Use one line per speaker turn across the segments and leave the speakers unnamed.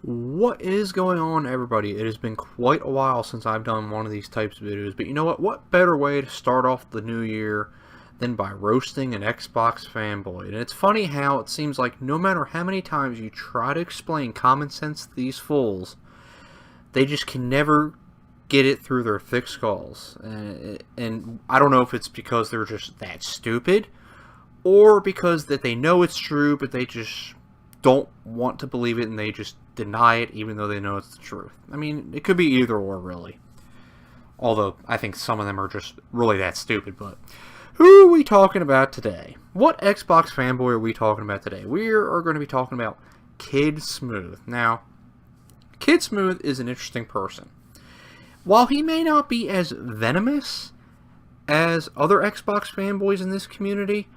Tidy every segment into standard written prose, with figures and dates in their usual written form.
What is going on, everybody? It has been quite a while since I've done one of these types of videos, but you know what? What better way to start off the new year than by roasting an Xbox fanboy? And it's funny how it seems like no matter how many times you try to explain common sense to these fools, they just can never get it through their thick skulls. And I don't know if it's because they're just that stupid, or because that they know it's true, but they just don't want to believe it and they just deny it even though they know it's the truth. I mean, it could be either or, really. Although, I think some of them are just really that stupid. But who are we talking about today? What Xbox fanboy are we talking about today? We are going to be talking about Kid Smooth. Now, Kid Smooth is an interesting person. While he may not be as venomous as other Xbox fanboys in this community,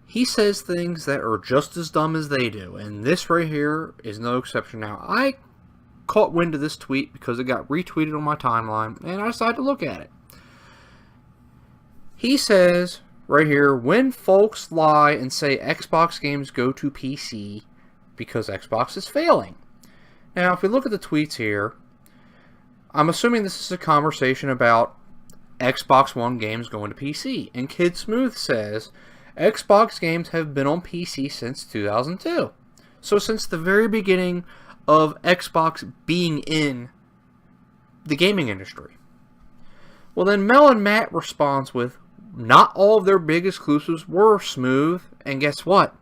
he says things that are just as dumb as they do, and this right here is no exception. Now, I caught wind of this tweet because it got retweeted on my timeline, and I decided to look at it. He says, right here, when folks lie and say Xbox games go to PC because Xbox is failing. Now, if we look at the tweets here, I'm assuming this is a conversation about Xbox One games going to PC, and Kid Smooth says, Xbox games have been on PC since 2002. So since the very beginning of Xbox being in the gaming industry. Well, then Mel and Matt responds with, not all of their big exclusives were smooth, and guess what?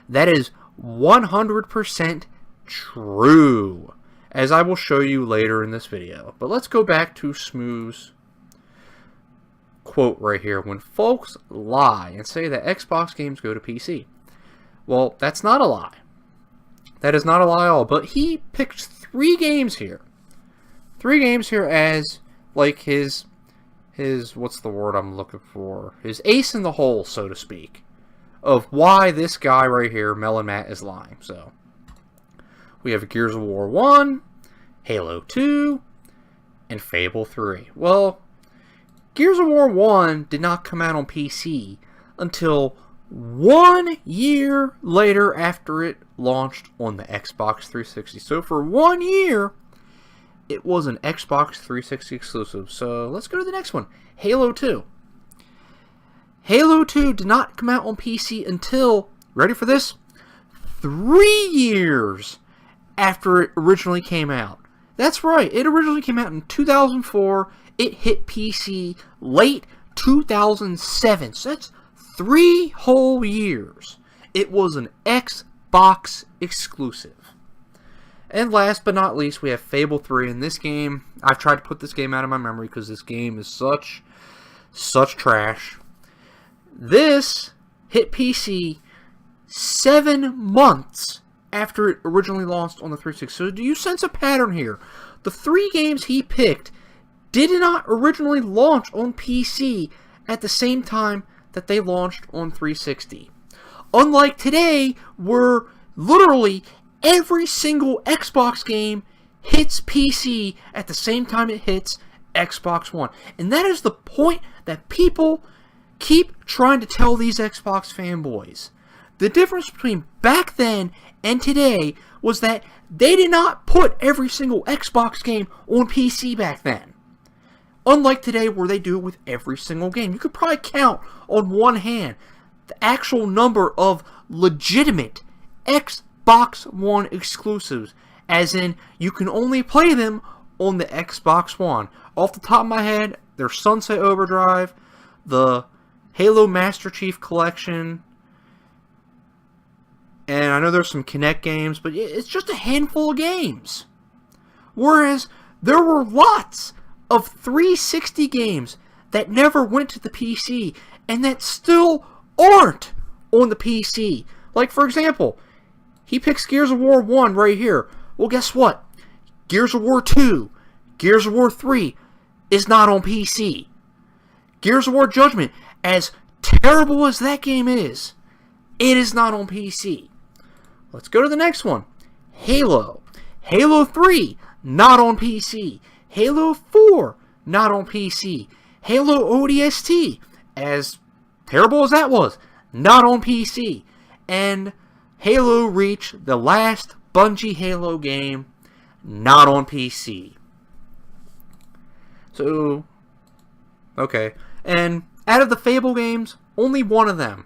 That is 100% true, as I will show you later in this video. But let's go back to Smooth's quote right here. When folks lie and say that Xbox games go to PC. Well, that's not a lie. That is not a lie at all. But he picked three games here. Three games here as like his what's the word I'm looking for? His ace in the hole, so to speak, of why this guy right here, Mel and Matt, is lying. So we have Gears of War 1, Halo 2, and Fable 3. Well, Gears of War 1 did not come out on PC until 1 year later after it launched on the Xbox 360. So for 1 year, it was an Xbox 360 exclusive. So let's go to the next one, Halo 2. Halo 2 did not come out on PC until, ready for this, 3 years after it originally came out. That's right, it originally came out in 2004. It hit PC late 2007. So that's 3 whole years. It was an Xbox exclusive. And last but not least, we have Fable 3. In this game, I've tried to put this game out of my memory because this game is such trash. This hit PC 7 months after it originally launched on the 360. So do you sense a pattern here? The 3 games he picked did not originally launch on PC at the same time that they launched on 360. Unlike today, where literally every single Xbox game hits PC at the same time it hits Xbox One. And that is the point that people keep trying to tell these Xbox fanboys. The difference between back then and today was that they did not put every single Xbox game on PC back then. Unlike today where they do it with every single game. You could probably count on one hand the actual number of legitimate Xbox One exclusives. As in, you can only play them on the Xbox One. Off the top of my head, there's Sunset Overdrive, the Halo Master Chief Collection, and I know there's some Kinect games, but it's just a handful of games. Whereas, there were lots of 360 games that never went to the PC and that still aren't on the PC. Like, for example, he picks Gears of War 1 right here. Well, guess what? Gears of War 2, Gears of War 3 is not on PC. Gears of War Judgment, as terrible as that game is, it is not on PC. Let's go to the next one. Halo. Halo 3, not on PC. Halo 4, not on PC. Halo ODST, as terrible as that was, not on PC. And Halo Reach, the last Bungie Halo game, not on PC. So, okay. And out of the Fable games, only one of them,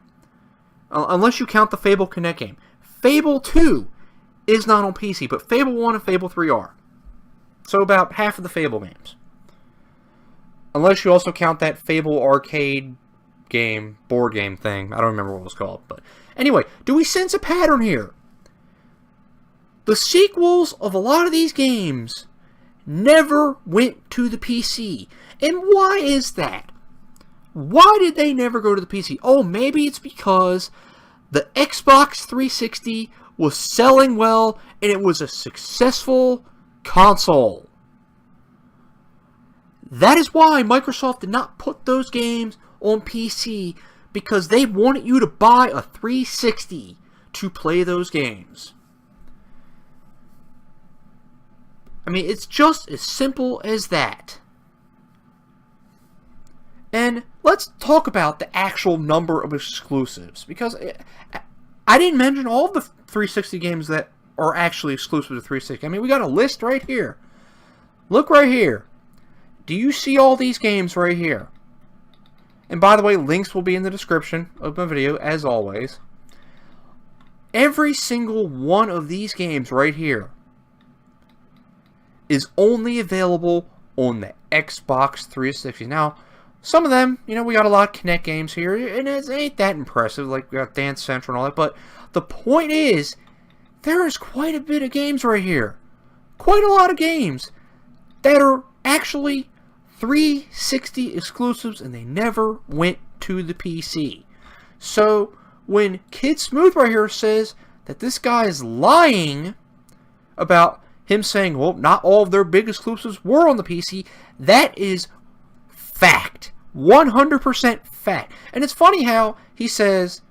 unless you count the Fable Connect game, Fable 2 is not on PC, but Fable 1 and Fable 3 are. So about half of the Fable games. Unless you also count that Fable arcade game, board game thing. I don't remember what it was called. But anyway, do we sense a pattern here? The sequels of a lot of these games never went to the PC. And why is that? Why did they never go to the PC? Oh, maybe it's because the Xbox 360 was selling well and it was a successful console. That is why Microsoft did not put those games on PC, because they wanted you to buy a 360 to play those games. I mean, it's just as simple as that. And let's talk about the actual number of exclusives, because I didn't mention all of the 360 games that are actually exclusive to 360. I mean, we got a list right here. Look right here. Do you see all these games right here? And by the way, links will be in the description of my video, as always. Every single one of these games right here is only available on the Xbox 360. Now, some of them, you know, we got a lot of Kinect games here, and it ain't that impressive. Like, we got Dance Central and all that. But the point is, there is quite a bit of games right here. Quite a lot of games that are actually 360 exclusives, and they never went to the PC. So, when Kid Smooth right here says that this guy is lying about him saying, well, not all of their big exclusives were on the PC, that is fact. 100% fact. And it's funny how he says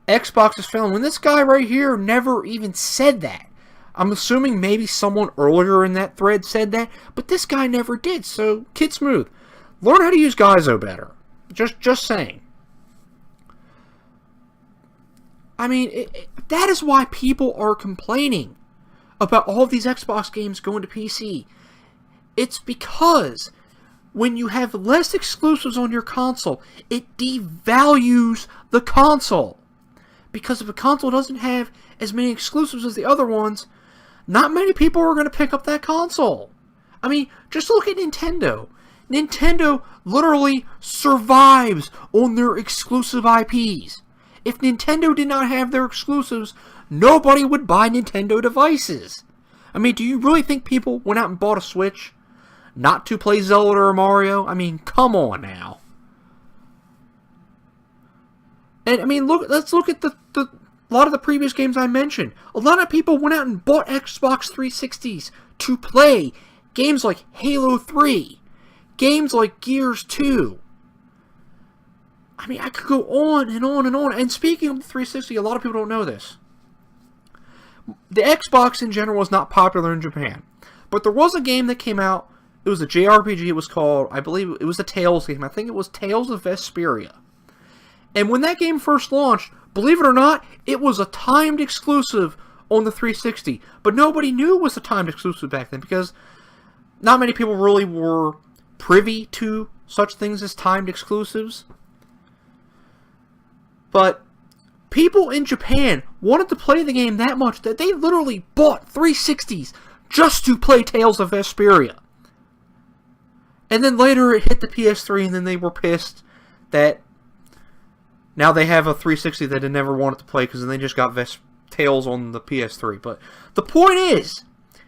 Xbox is failing when this guy right here never even said that. I'm assuming maybe someone earlier in that thread said that, but this guy never did. So, Kid Smooth, learn how to use Gaizo better. Just saying. I mean, that is why people are complaining about all of these Xbox games going to PC. It's because when you have less exclusives on your console, it devalues the console. Because if a console doesn't have as many exclusives as the other ones, not many people are going to pick up that console. I mean, just look at Nintendo. Nintendo literally survives on their exclusive IPs. If Nintendo did not have their exclusives, nobody would buy Nintendo devices. I mean, do you really think people went out and bought a Switch not to play Zelda or Mario? I mean, come on now. And I mean, let's look at a lot of the previous games I mentioned. A lot of people went out and bought Xbox 360s to play games like Halo 3, games like Gears 2. I mean, I could go on and on and on. And speaking of the 360, a lot of people don't know this. The Xbox in general was not popular in Japan. But there was a game that came out. It was a JRPG. It was called, I believe, it was a Tales game. I think it was Tales of Vesperia. And when that game first launched, believe it or not, it was a timed exclusive on the 360. But nobody knew it was a timed exclusive back then, because not many people really were privy to such things as timed exclusives. But people in Japan wanted to play the game that much that they literally bought 360s just to play Tales of Vesperia. And then later it hit the PS3, and then they were pissed that now they have a 360 that they never wanted to play because they just got Tales on the PS3. But the point is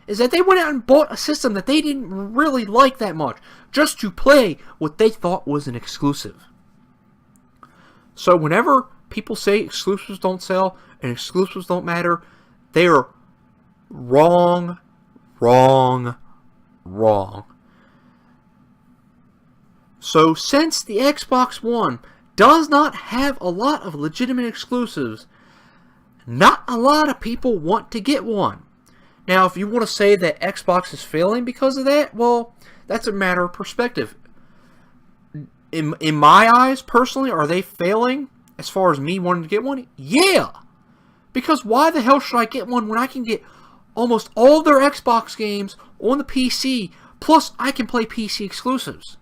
that they went out and bought a system that they didn't really like that much just to play what they thought was an exclusive. So whenever people say exclusives don't sell and exclusives don't matter, they are wrong, wrong, wrong. So since the Xbox One does not have a lot of legitimate exclusives, not a lot of people want to get one. Now, if you want to say that Xbox is failing because of that, well, that's a matter of perspective. In my eyes, personally, are they failing as far as me wanting to get one? Yeah! Because why the hell should I get one when I can get almost all of their Xbox games on the PC, plus I can play PC exclusives.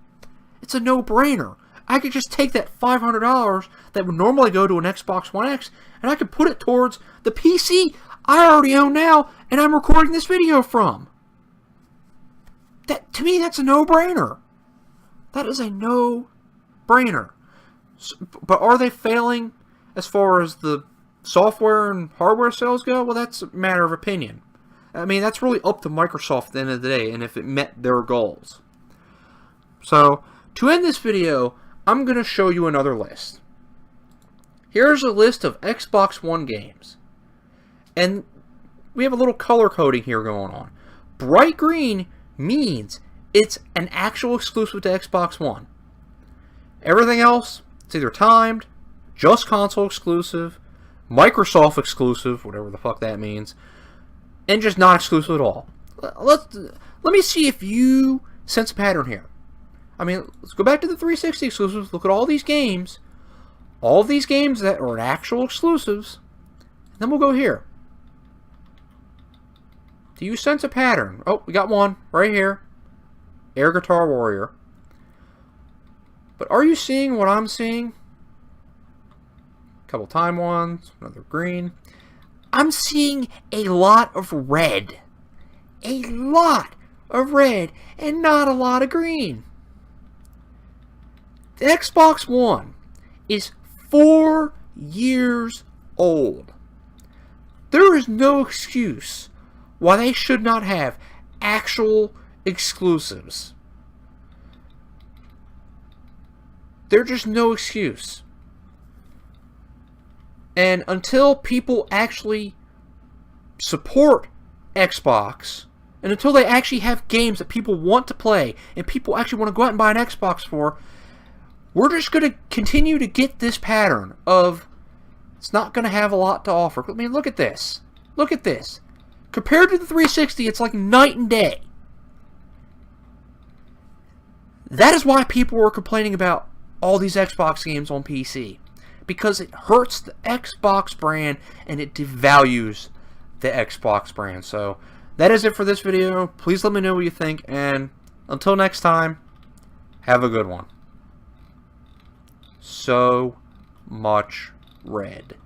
It's a no-brainer. I could just take that $500 that would normally go to an Xbox One X, and I could put it towards the PC I already own now, and I'm recording this video from. To me, that's a no-brainer. That is a no-brainer. But are they failing as far as the software and hardware sales go? Well, that's a matter of opinion. I mean, that's really up to Microsoft at the end of the day, and if it met their goals. So, to end this video, I'm going to show you another list. Here's a list of Xbox One games. And we have a little color coding here going on. Bright green means it's an actual exclusive to Xbox One. Everything else, it's either timed, just console exclusive, Microsoft exclusive, whatever the fuck that means, and just not exclusive at all. Let me see if you sense a pattern here. I mean, let's go back to the 360 exclusives. Look at all these games. All these games that are actual exclusives. And then we'll go here. Do you sense a pattern? Oh, we got one right here. Air Guitar Warrior. But are you seeing what I'm seeing? A couple time ones. Another green. I'm seeing a lot of red. A lot of red and not a lot of green. The Xbox One is 4 years old. There is no excuse why they should not have actual exclusives. There's just no excuse. And until people actually support Xbox, and until they actually have games that people want to play, and people actually want to go out and buy an Xbox for, we're just going to continue to get this pattern of it's not going to have a lot to offer. I mean, look at this. Look at this. Compared to the 360, it's like night and day. That is why people were complaining about all these Xbox games on PC. Because it hurts the Xbox brand and it devalues the Xbox brand. So, that is it for this video. Please let me know what you think. And until next time, have a good one. So much red.